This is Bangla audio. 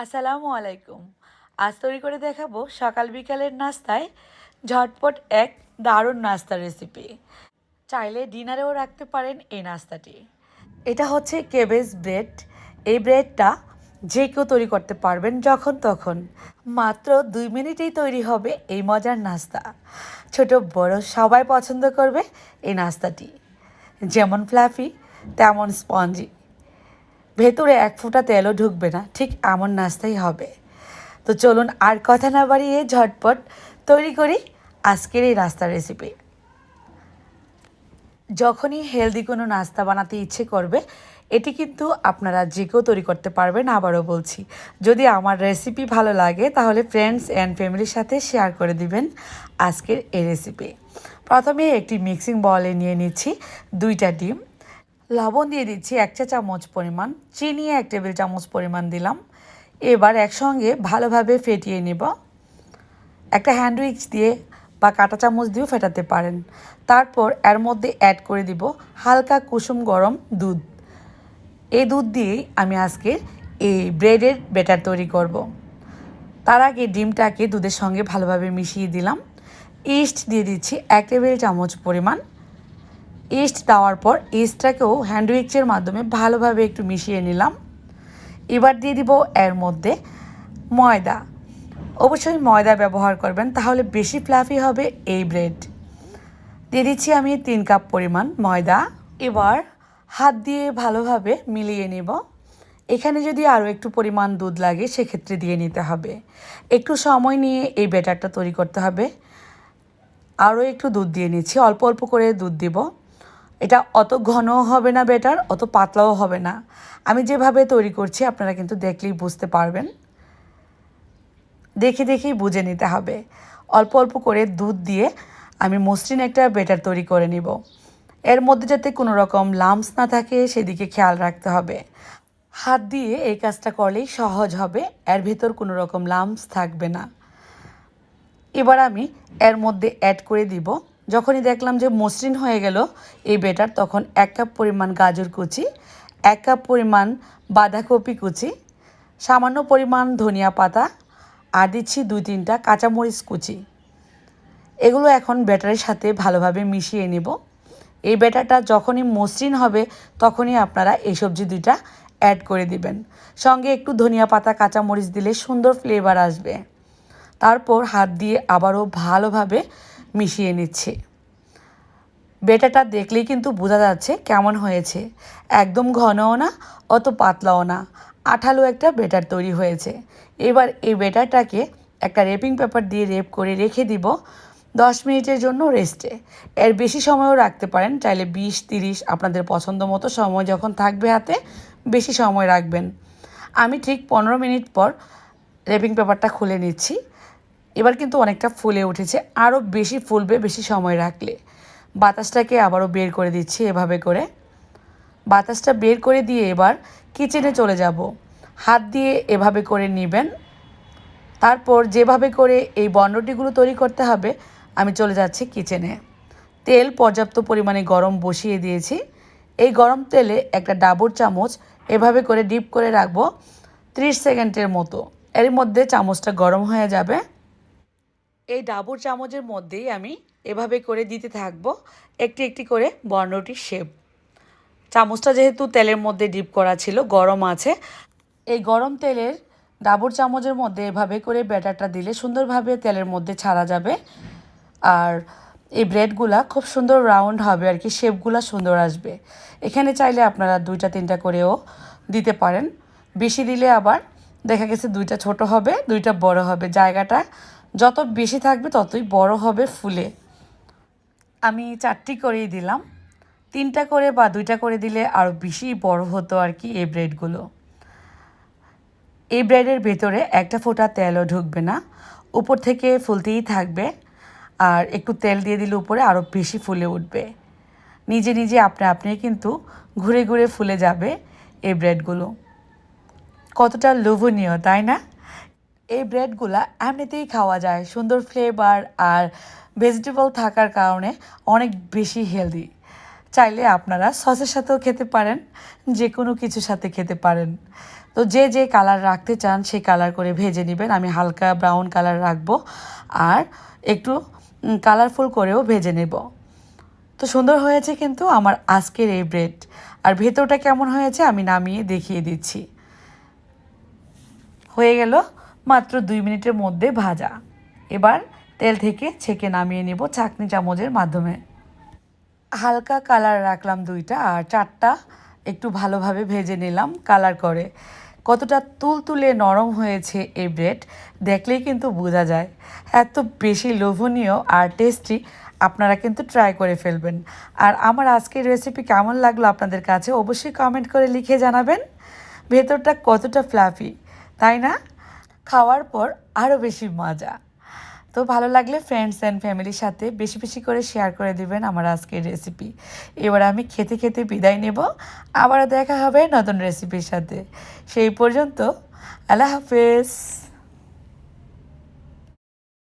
আসসালামু আলাইকুম। আজ তৈরি করে দেখাবো সকাল বিকালের নাস্তায় ঝটপট এক দারুণ নাস্তার রেসিপি। চাইলে ডিনারেও রাখতে পারেন এই নাস্তাটি। এটা হচ্ছে কেবেজ ব্রেড। এই ব্রেডটা যে কেউ তৈরি করতে পারবেন যখন তখন। মাত্র 2 মিনিটেই তৈরি হবে এই মজার নাস্তা। ছোট বড় সবাই পছন্দ করবে এই নাস্তাটি। যেমন ফ্লাফি তেমন স্পঞ্জি, ভেতরে এক ফোঁটা তেলও ঢুকবে না, ঠিক এমন নাস্তাই হবে। তো চলুন আর কথা না বাড়িয়ে ঝটপট তৈরি করি আজকের এই নাস্তার রেসিপি। যখনই হেলদি কোনো নাস্তা বানাতে ইচ্ছে করবে, এটি কিন্তু আপনারা যে কেউ তৈরি করতে পারবেন। আবারও বলছি, যদি আমার রেসিপি ভালো লাগে তাহলে ফ্রেন্ডস অ্যান্ড ফ্যামিলির সাথে শেয়ার করে দিবেন আজকের এই রেসিপি। প্রথমে একটি মিক্সিং বলে নিয়ে নিচ্ছি 2টা ডিম, লবণ দিয়ে দিচ্ছি 1 চা চামচ পরিমাণ, চিনি 1 টেবিল চামচ পরিমাণ দিলাম। এবার একসঙ্গে ভালোভাবে ফেটিয়ে নেব। একটা হ্যান্ড উইক্স দিয়ে বা কাঁটা চামচ দিয়েও ফেটাতে পারেন। তারপর এর মধ্যে অ্যাড করে দিব হালকা কুসুম গরম দুধ। এই দুধ দিয়েই আমি আজকে এই ব্রেডের ব্যাটার তৈরি করব। তার আগে ডিমটাকে দুধের সঙ্গে ভালোভাবে মিশিয়ে দিলাম। ইস্ট দিয়ে দিচ্ছি 1 টেবিল চামচ পরিমাণ। ইস্ট দেওয়ার পর ইস্টটাকেও হ্যান্ড উইক্সের মাধ্যমে ভালোভাবে একটু মিশিয়ে নিলাম। এবার দিয়ে দিব এর মধ্যে ময়দা। অবশ্যই ময়দা ব্যবহার করবেন, তাহলে বেশি ফ্লাফি হবে এই ব্রেড। দিয়ে দিচ্ছি আমি 3 কাপ পরিমাণ ময়দা। এবার হাত দিয়ে ভালোভাবে মিলিয়ে নেব। এখানে যদি আরও একটু পরিমাণ দুধ লাগে সেক্ষেত্রে দিয়ে নিতে হবে। একটু সময় নিয়ে এই ব্যাটারটা তৈরি করতে হবে। আরও একটু দুধ দিয়ে নিচ্ছি, অল্প অল্প করে দুধ দিব। এটা অত ঘনও হবে না ব্যাটার, অত পাতলাও হবে না। আমি যেভাবে তৈরি করছি আপনারা কিন্তু দেখলেই বুঝতে পারবেন। দেখে দেখেই বুঝে নিতে হবে। অল্প অল্প করে দুধ দিয়ে আমি মসৃণ একটা ব্যাটার তৈরি করে নিব। এর মধ্যে যাতে কোনো রকম লাম্পস না থাকে সেদিকে খেয়াল রাখতে হবে। হাত দিয়ে এই কাজটা করলেই সহজ হবে, এর ভেতর কোনো রকম লাম্পস থাকবে না। এবার আমি এর মধ্যে অ্যাড করে দিব, যখনই দেখলাম যে মসৃণ হয়ে গেল এই ব্যাটার, তখন 1 কাপ পরিমাণ গাজর কুচি, 1 কাপ পরিমাণ বাঁধাকপি কুচি, সামান্য পরিমাণ ধনিয়া পাতা, আর দিচ্ছি 2-3টা কাঁচামরিচ কুচি। এগুলো এখন ব্যাটারের সাথে ভালোভাবে মিশিয়ে নেব। এই ব্যাটারটা যখনই মসৃণ হবে তখনই আপনারা এই সবজি 2টা অ্যাড করে দিবেন। সঙ্গে একটু ধনিয়া পাতা কাঁচামরিচ দিলে সুন্দর ফ্লেভার আসবে। তারপর হাত দিয়ে আবারও ভালোভাবে মিশিয়ে নিচ্ছি। ব্যাটারটা দেখলেই কিন্তু বোঝা যাচ্ছে কেমন হয়েছে। একদম ঘনও না, অত পাতলাও না, আঠালো একটা ব্যাটার তৈরি হয়েছে। এবার এই ব্যাটারটাকে একটা রেপিং পেপার দিয়ে রেপ করে রেখে দিব 10 মিনিটের জন্য রেস্টে। এর বেশি সময়ও রাখতে পারেন, চাইলে 20-30 আপনাদের পছন্দ মতো সময় যখন থাকবে হাতে বেশি সময় রাখবেন। আমি ঠিক 15 মিনিট পর রেপিং পেপারটা খুলে নিচ্ছি। এবার কিন্তু অনেকটা ফুলে উঠেছে, আরও বেশি ফুলবে বেশি সময় রাখলে। বাতাসটাকে আবারও বের করে দিচ্ছি এভাবে করে। বাতাসটা বের করে দিয়ে এবার কিচেনে চলে যাব। হাত দিয়ে এভাবে করে নেবেন। তারপর যেভাবে করে এই বনরুটিগুলো তৈরি করতে হবে আমি চলে যাচ্ছি কিচেনে। তেল পর্যাপ্ত পরিমাণে গরম বসিয়ে দিয়েছি। এই গরম তেলে একটা ডাবর চামচ এভাবে করে ডিপ করে রাখবো 30 সেকেন্ডের মতো। এর মধ্যে চামচটা গরম হয়ে যাবে। এই ডাবর চামচের মধ্যেই আমি এভাবে করে দিতে থাকবো একটি একটি করে বনরুটির শেপ। চামচটা যেহেতু তেলের মধ্যে ডিপ করা ছিল, গরম আছে, এই গরম তেলের ডাবর চামচের মধ্যে এভাবে করে ব্যাটারটা দিলে সুন্দরভাবে তেলের মধ্যে ছাড়া যাবে। আর এই ব্রেডগুলা খুব সুন্দর রাউন্ড হবে আর কি, শেপগুলা সুন্দর আসবে। এখানে চাইলে আপনারা 2টা-3টা করেও দিতে পারেন। বেশি দিলে আবার দেখা গেছে 2টা ছোট হবে 2টা বড় হবে। জায়গাটা যত বেশি থাকবে ততই বড় হবে ফুলে। আমি 4টি করেই দিলাম। 3টা করে বা 2টা করে দিলে আরও বেশি বড় হতো আর কি এই ব্রেডগুলো। এই ব্রেডের ভেতরে একটা ফোঁটা তেলও ঢুকবে না, উপর থেকে ফুলতেই থাকবে। আর একটু তেল দিয়ে দিলে উপরে আরও বেশি ফুলে উঠবে। নিজে নিজে আপনি কিন্তু ঘুরে ঘুরে ফুলে যাবে এই ব্রেডগুলো। কতটা লোভনীয় তাই না? এই ব্রেডগুলা এমনিতেই খাওয়া যায়, সুন্দর ফ্লেভার আর ভেজিটেবল থাকার কারণে অনেক বেশি হেলদি। চাইলে আপনারা সসের সাথেও খেতে পারেন, যে কোনো কিছুর সাথে খেতে পারেন। তো যে যে কালার রাখতে চান সেই কালার করে ভেজে নেবেন। আমি হালকা ব্রাউন কালার রাখবো আর একটু কালারফুল করেও ভেজে নেব। তো সুন্দর হয়েছে কিন্তু আমার আজকের এই ব্রেড। আর ভেতরটা কেমন হয়েছে আমি নামিয়ে দেখিয়ে দিচ্ছি। হয়ে গেল মাত্র 2 মিনিটের মধ্যে ভাজা। এবার তেল থেকে ছেঁকে নামিয়ে নেব ছাঁকনি চামচের মাধ্যমে। হালকা কালার রাখলাম 2টা আর 4টা একটু ভালোভাবে ভেজে নিলাম কালার করে। কতটা তুলতুলে নরম হয়েছে এই ব্রেড দেখলেই কিন্তু বোঝা যায়। এত বেশি লোভনীয় আর টেস্টি, আপনারা কিন্তু ট্রাই করে ফেলবেন। আর আমার আজকের রেসিপি কেমন লাগলো আপনাদের কাছে অবশ্যই কমেন্ট করে লিখে জানাবেন। ভেতরটা কতটা ফ্লাফি, তাই না? খাওয়ার পর আরও বেশি মজা। তো ভালো লাগলে ফ্রেন্ডস অ্যান্ড ফ্যামিলির সাথে বেশি বেশি করে শেয়ার করে দিবেন আমার আজকের রেসিপি। এবার আমি খেতে খেতে বিদায় নেব। আবারও দেখা হবে নতুন রেসিপির সাথে। সেই পর্যন্ত আল্লাহ হাফেজ।